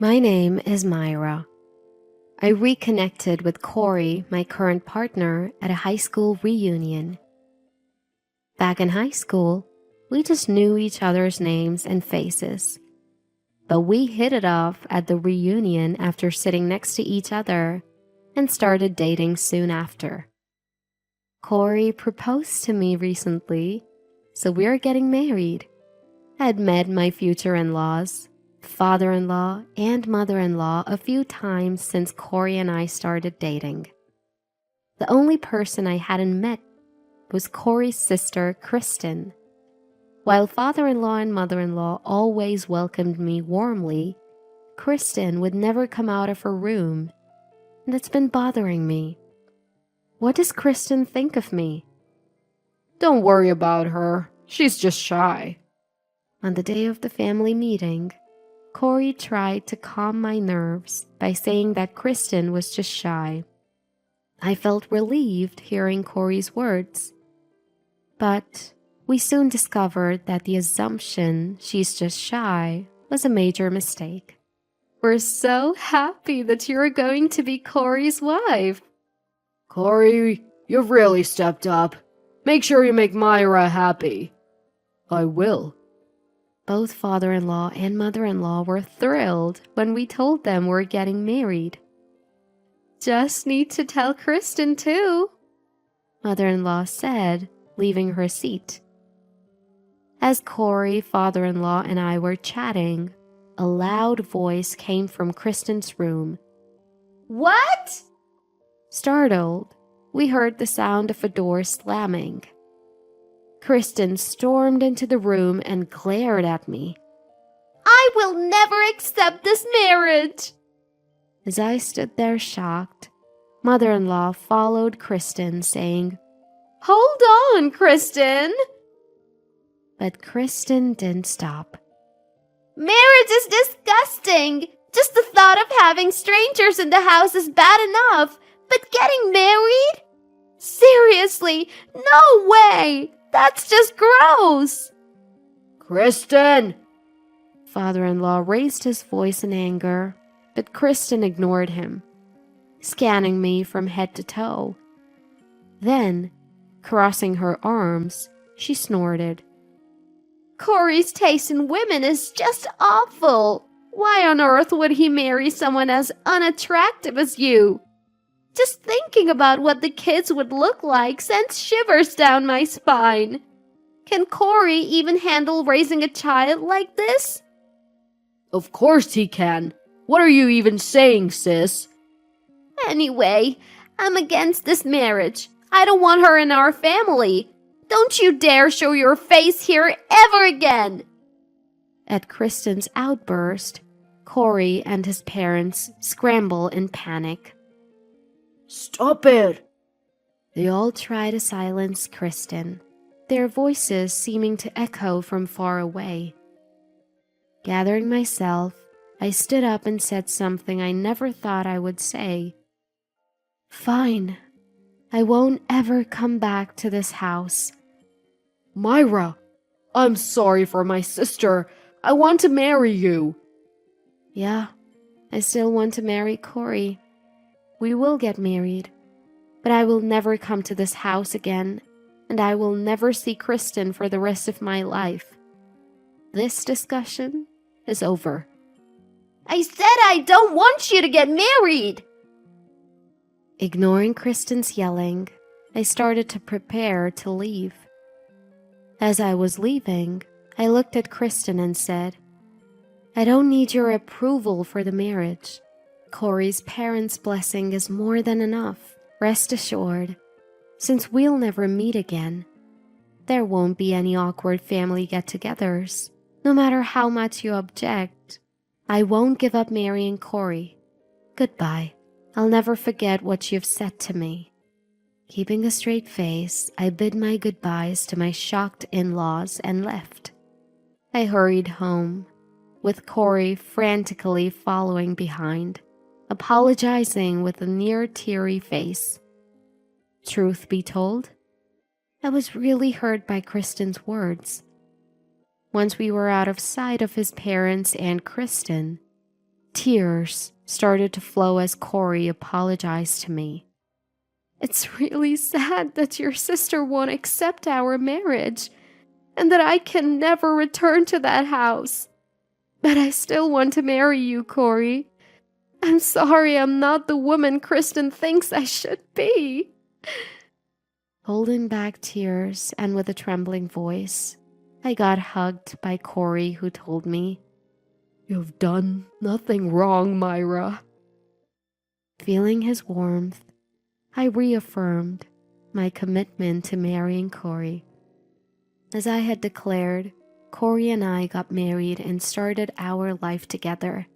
My name is Myra. I reconnected with Corey, my current partner, at a high school reunion. Back in high school, we just knew each other's names and faces. But we hit it off at the reunion after sitting next to each other and started dating soon after. Corey proposed to me recently, so we're getting married. I had met my future in-laws, father-in-law, and mother-in-law a few times since Corey and I started dating. The only person I hadn't met was Corey's sister, Kristen. While father-in-law and mother-in-law always welcomed me warmly, Kristen would never come out of her room, and it's been bothering me. What does Kristen think of me? Don't worry about her. She's just shy. On the day of the family meeting, Corey tried to calm my nerves by saying that Kristen was just shy. I felt relieved hearing Corey's words, but we soon discovered that the assumption she's just shy was a major mistake. We're so happy that you're going to be Corey's wife. Corey, you've really stepped up. Make sure you make Myra happy. I will. Both father-in-law and mother-in-law were thrilled when we told them we're getting married. Just need to tell Kristen too, mother-in-law said, leaving her seat. As Corey, father-in-law, and I were chatting, a loud voice came from Kristen's room. What? Startled, we heard the sound of a door slamming. Kristen stormed into the room and glared at me. I will never accept this marriage. As I stood there shocked, mother-in-law followed Kristen, saying, Hold on, Kristen. But Kristen didn't stop. Marriage is disgusting. Just the thought of having strangers in the house is bad enough. But getting married? Seriously, no way. That's just gross. Kristen! Father-in-law raised his voice in anger, but Kristen ignored him, scanning me from head to toe. Then, crossing her arms, she snorted. Corey's taste in women is just awful. Why on earth would he marry someone as unattractive as you? Just thinking about what the kids would look like sends shivers down my spine. Can Corey even handle raising a child like this? Of course he can. What are you even saying, sis? Anyway, I'm against this marriage. I don't want her in our family. Don't you dare show your face here ever again. At Kristen's outburst, Corey and his parents scramble in panic. Stop it! They all try to silence Kristen, their voices seeming to echo from far away. Gathering myself, I stood up and said something I never thought I would say. Fine. I won't ever come back to this house. Myra, I'm sorry for my sister. I want to marry you. Yeah, I still want to marry Corey. We will get married, but I will never come to this house again, and I will never see Kristen for the rest of my life. This discussion is over. I said I don't want you to get married. Ignoring Kristen's yelling, I started to prepare to leave. As I was leaving, I looked at Kristen and said, I don't need your approval for the marriage. Corey's parents' blessing is more than enough, rest assured. Since we'll never meet again, there won't be any awkward family get-togethers. No matter how much you object, I won't give up marrying Corey. Goodbye. I'll never forget what you've said to me. Keeping a straight face, I bid my goodbyes to my shocked in-laws and left. I hurried home, with Corey frantically following behind, apologizing with a near-teary face. Truth be told, I was really hurt by Kristen's words. Once we were out of sight of his parents and Kristen, Tears started to flow as Corey apologized to me. It's really sad that your sister won't accept our marriage and that I can never return to that house. But I still want to marry you, Corey. I'm sorry I'm not the woman Kristen thinks I should be. Holding back tears and with a trembling voice, I got hugged by Corey, who told me, You've done nothing wrong, Myra. Feeling his warmth, I reaffirmed my commitment to marrying Corey. As I had declared, Corey and I got married and started our life together.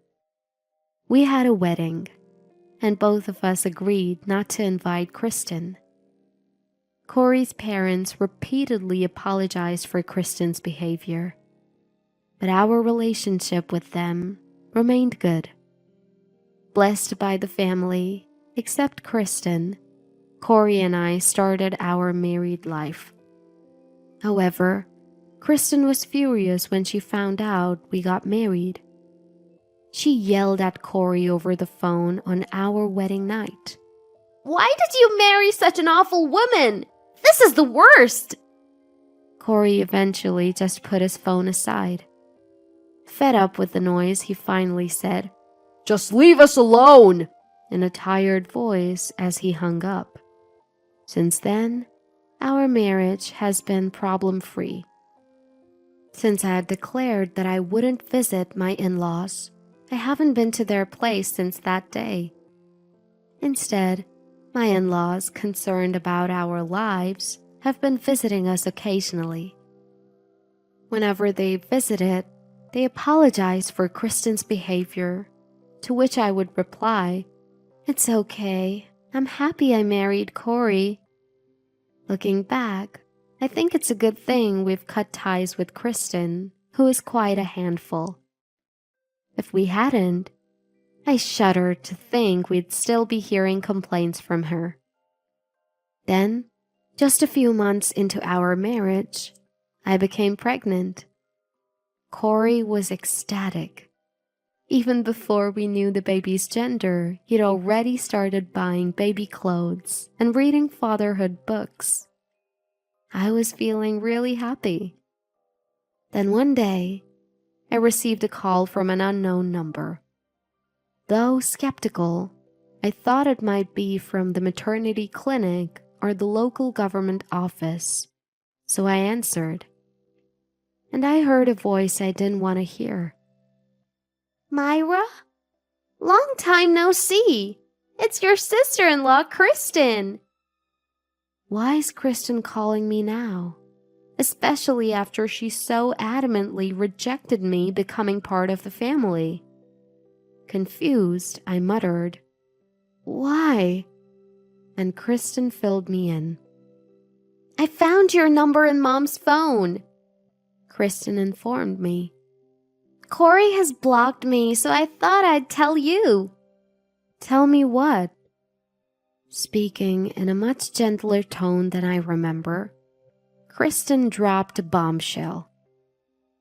We had a wedding, and both of us agreed not to invite Kristen. Corey's parents repeatedly apologized for Kristen's behavior, but our relationship with them remained good. Blessed by the family, except Kristen, Corey and I started our married life. However, Kristen was furious when she found out we got married. She yelled at Corey over the phone on our wedding night. Why did you marry such an awful woman? This is the worst. Corey eventually just put his phone aside. Fed up with the noise, he finally said, Just leave us alone, in a tired voice as he hung up. Since then, our marriage has been problem-free. Since I had declared that I wouldn't visit my in-laws, I haven't been to their place since that day. Instead, my in-laws, concerned about our lives, have been visiting us occasionally. Whenever they visited, they apologized for Kristen's behavior, to which I would reply, It's okay. I'm happy I married Corey. Looking back, I think it's a good thing we've cut ties with Kristen, who is quite a handful. If we hadn't, I shudder to think we'd still be hearing complaints from her. Then, just a few months into our marriage, I became pregnant. Corey was ecstatic. Even before we knew the baby's gender, he'd already started buying baby clothes and reading fatherhood books. I was feeling really happy. Then one day, I received a call from an unknown number. Though skeptical, I thought it might be from the maternity clinic or the local government office, so I answered. And I heard a voice I didn't want to hear. Myra? Long time no see. It's your sister-in-law, Kristen. Why is Kristen calling me now? Especially after she so adamantly rejected me becoming part of the family. Confused, I muttered, Why? And Kristen filled me in. I found your number in Mom's phone, Kristen informed me. Corey has blocked me, so I thought I'd tell you. Tell me what? Speaking in a much gentler tone than I remember, Kristen dropped a bombshell.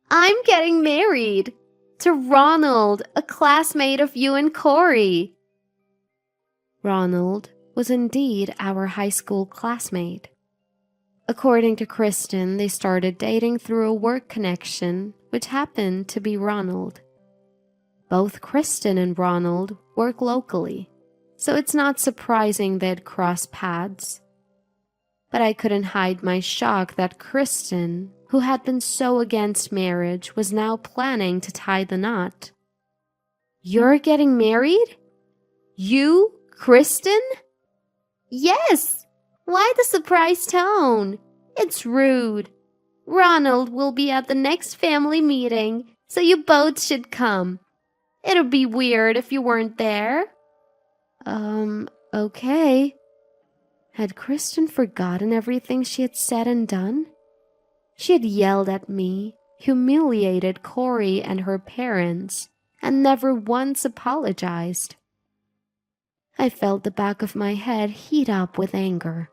I'm getting married to Ronald, a classmate of you and Corey. Ronald was indeed our high school classmate. According to Kristen, they started dating through a work connection, which happened to be Ronald. Both Kristen and Ronald work locally, so it's not surprising they'd cross paths. But I couldn't hide my shock that Kristen, who had been so against marriage, was now planning to tie the knot. You're getting married? You, Kristen? Yes. Why the surprise tone? It's rude. Ronald will be at the next family meeting, so you both should come. It'll be weird if you weren't there. Okay. Had Kristen forgotten everything she had said and done? She had yelled at me, humiliated Corey and her parents, and never once apologized. I felt the back of my head heat up with anger.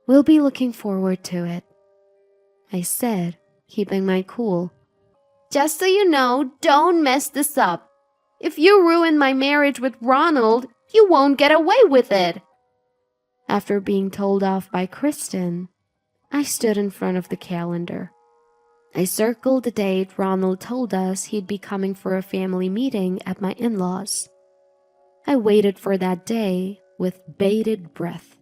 We'll be looking forward to it, I said, keeping my cool. Just so you know, don't mess this up. If you ruin my marriage with Ronald, you won't get away with it. After being told off by Kristen, I stood in front of the calendar. I circled the date Ronald told us he'd be coming for a family meeting at my in-laws. I waited for that day with bated breath.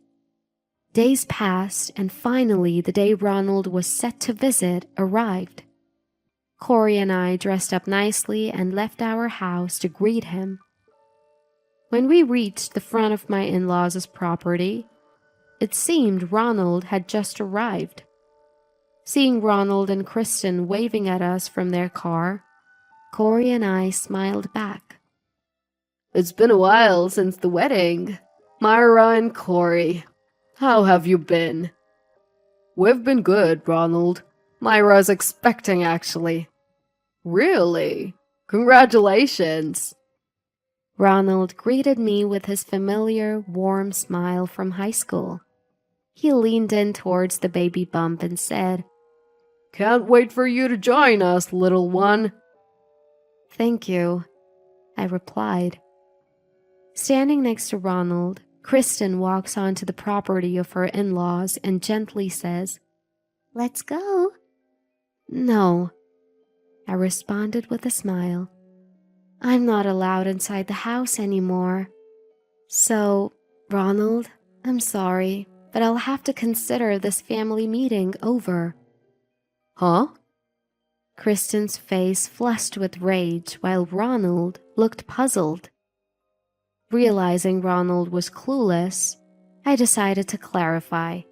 Days passed, and finally the day Ronald was set to visit arrived. Corey and I dressed up nicely and left our house to greet him. When we reached the front of my in-laws' property, it seemed Ronald had just arrived. Seeing Ronald and Kristen waving at us from their car, Corey and I smiled back. It's been a while since the wedding. Myra and Corey, how have you been? We've been good, Ronald. Myra's expecting, actually. Really? Congratulations. Ronald greeted me with his familiar, warm smile from high school. He leaned in towards the baby bump and said, Can't wait for you to join us, little one. Thank you, I replied. Standing next to Ronald, Kristen walks onto the property of her in-laws and gently says, Let's go. No, I responded with a smile. I'm not allowed inside the house anymore. So, Ronald, I'm sorry, but I'll have to consider this family meeting over. Huh? Kristen's face flushed with rage while Ronald looked puzzled. Realizing Ronald was clueless, I decided to clarify.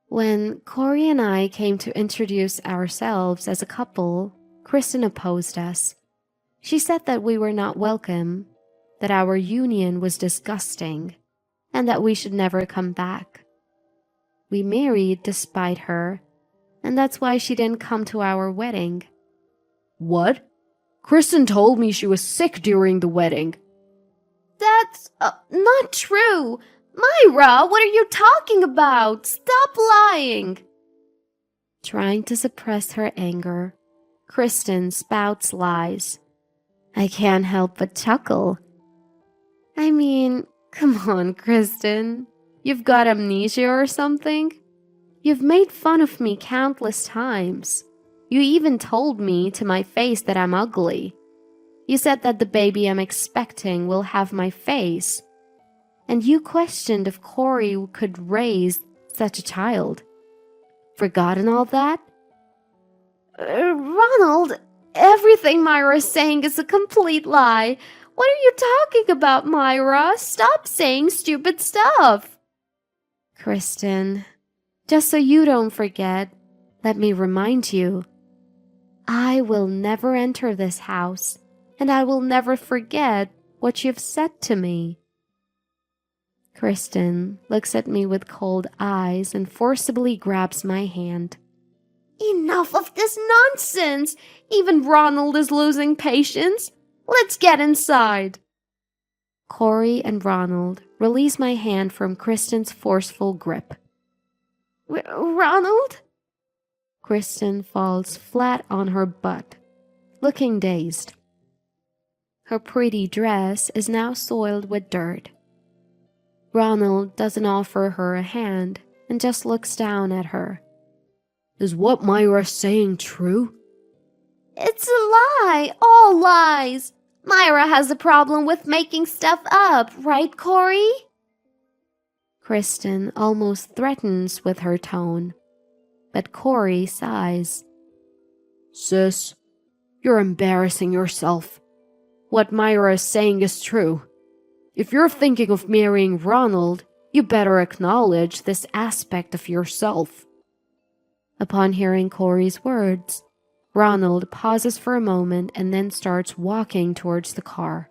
When Corey and I came to introduce ourselves as a couple, Kristen opposed us. She said that we were not welcome, that our union was disgusting, and that we should never come back. We married despite her, and that's why she didn't come to our wedding. What? Kristen told me she was sick during the wedding. That's not true. Myra, what are you talking about? Stop lying. Trying to suppress her anger, Kristen spouts lies. I can't help but chuckle. I mean, come on, Kristen. You've got amnesia or something? You've made fun of me countless times. You even told me to my face that I'm ugly. You said that the baby I'm expecting will have my face. And you questioned if Corey could raise such a child. Forgotten all that? Ronald, everything Myra is saying is a complete lie. What are you talking about, Myra? Stop saying stupid stuff. Kristen, just so you don't forget, let me remind you. I will never enter this house, and I will never forget what you've said to me. Kristen looks at me with cold eyes and forcibly grabs my hand. Enough of this nonsense! Even Ronald is losing patience. Let's get inside. Corey and Ronald release my hand from Kristen's forceful grip. Ronald? Kristen falls flat on her butt, looking dazed. Her pretty dress is now soiled with dirt. Ronald doesn't offer her a hand and just looks down at her. Is what Myra's saying true? It's a lie. All lies. Myra has a problem with making stuff up, right, Corey? Kristen almost threatens with her tone, but Corey sighs. Sis, you're embarrassing yourself. What Myra is saying is true. If you're thinking of marrying Ronald, you better acknowledge this aspect of yourself. Upon hearing Corey's words, Ronald pauses for a moment and then starts walking towards the car.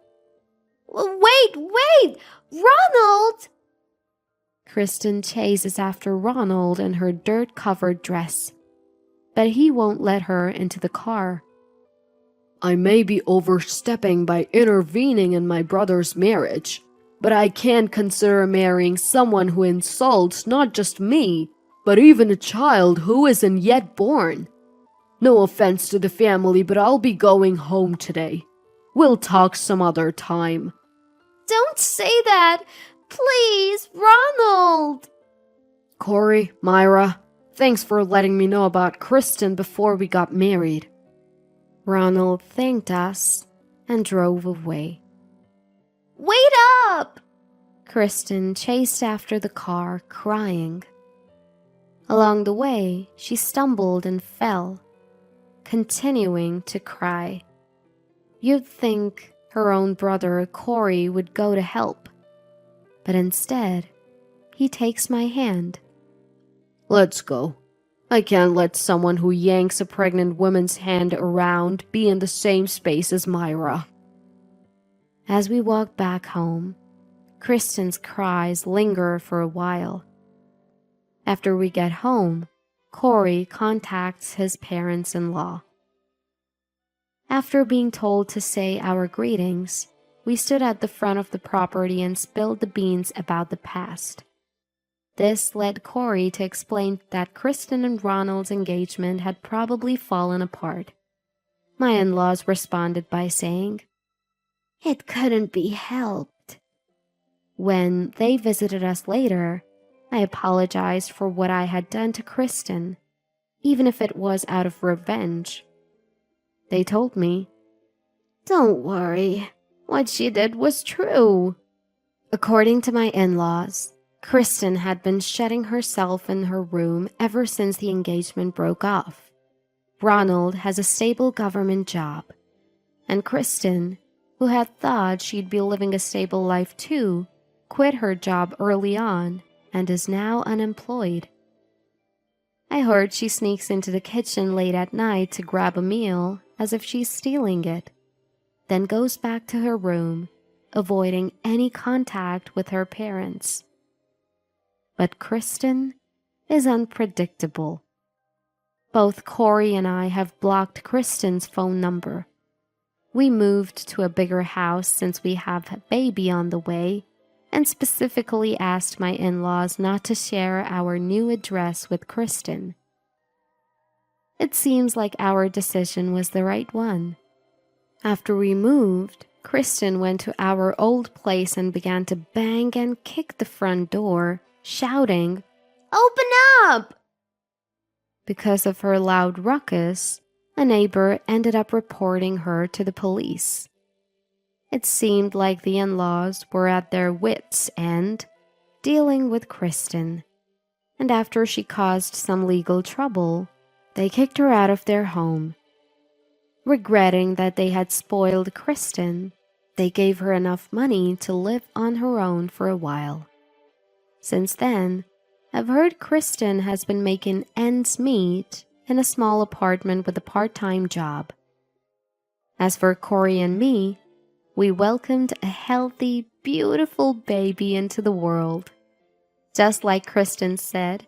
Wait! Ronald! Kristen chases after Ronald in her dirt-covered dress, but he won't let her into the car. I may be overstepping by intervening in my brother's marriage, but I can't consider marrying someone who insults not just me, but even a child who isn't yet born. No offense to the family, but I'll be going home today. We'll talk some other time. Don't say that! Please, Ronald! Corey, Myra, thanks for letting me know about Kristen before we got married. Ronald thanked us and drove away. Wait up! Kristen chased after the car, crying. Along the way, she stumbled and fell, continuing to cry. You'd think her own brother, Corey, would go to help, but instead, he takes my hand. Let's go. I can't let someone who yanks a pregnant woman's hand around be in the same space as Myra. As we walk back home, Kristen's cries linger for a while. After we get home, Corey contacts his parents-in-law. After being told to say our greetings, we stood at the front of the property and spilled the beans about the past. This led Corey to explain that Kristen and Ronald's engagement had probably fallen apart. My in-laws responded by saying, "It couldn't be helped." When they visited us later, I apologized for what I had done to Kristen, even if it was out of revenge. They told me, "Don't worry, what she did was true." According to my in-laws, Kristen had been shutting herself in her room ever since the engagement broke off. Ronald has a stable government job, and Kristen, who had thought she'd be living a stable life too, quit her job early on and is now unemployed. I heard she sneaks into the kitchen late at night to grab a meal as if she's stealing it, then goes back to her room, avoiding any contact with her parents. But Kristen is unpredictable. Both Corey and I have blocked Kristen's phone number. We moved to a bigger house since we have a baby on the way, and specifically asked my in-laws not to share our new address with Kristen. It seems like our decision was the right one. After we moved, Kristen went to our old place and began to bang and kick the front door, shouting, Open up! Because of her loud ruckus, a neighbor ended up reporting her to the police. It seemed like the in-laws were at their wits' end, dealing with Kristen, and after she caused some legal trouble, they kicked her out of their home. Regretting that they had spoiled Kristen, they gave her enough money to live on her own for a while. Since then, I've heard Kristen has been making ends meet in a small apartment with a part-time job. As for Corey and me, we welcomed a healthy, beautiful baby into the world. Just like Kristen said,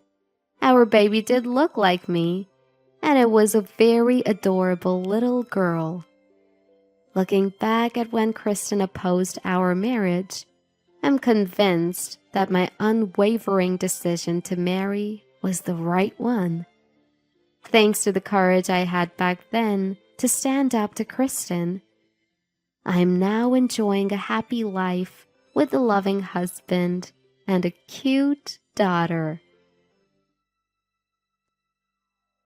our baby did look like me, and it was a very adorable little girl. Looking back at when Kristen opposed our marriage, I'm convinced that my unwavering decision to marry was the right one. Thanks to the courage I had back then to stand up to Kristen, I am now enjoying a happy life with a loving husband and a cute daughter.